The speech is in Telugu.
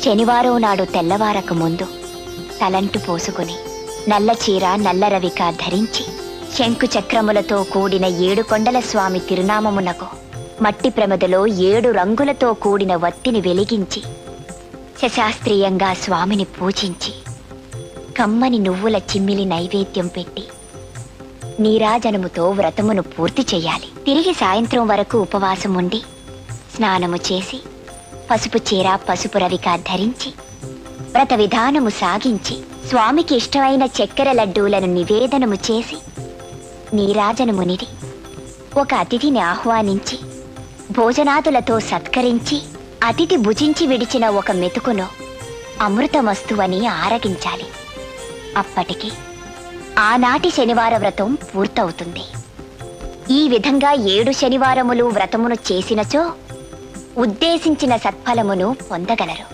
శనివారం నాడు తెల్లవారక ముందు తలంటు పోసుకుని నల్ల చీర నల్ల రవిక ధరించి శంకు చక్రములతో కూడిన 7 కొండల స్వామి తిరునామమునకు మట్టి ప్రమదలో 7 రంగులతో కూడిన వత్తిని వెలిగించి శశాస్త్రీయంగా స్వామిని పూజించి కమ్మని నువ్వుల చిమ్మిలి నైవేద్యం పెట్టి నీరాజనముతో వ్రతమును పూర్తి చెయ్యాలి. తిరిగి సాయంత్రం వరకు ఉపవాసం ఉండి స్నానము చేసి పసుపు చీర పసుపు రవిక ధరించి వ్రత విధానము సాగించి స్వామికి ఇష్టమైన చక్కెర లడ్డూలను నివేదనము చేసి నీరాజనమునిది ఒక అతిథిని ఆహ్వానించి భోజనాదులతో సత్కరించి అతిథి భుజించి విడిచిన ఒక మెతుకును అమృతమస్తువని ఆరగించాలి. అప్పటికి ఆనాటి శనివార వ్రతం పూర్తవుతుంది. ఈ విధంగా 7 శనివారములు వ్రతమును చేసినచో ఉద్దేశించిన సత్ఫలమును పొందగలరు.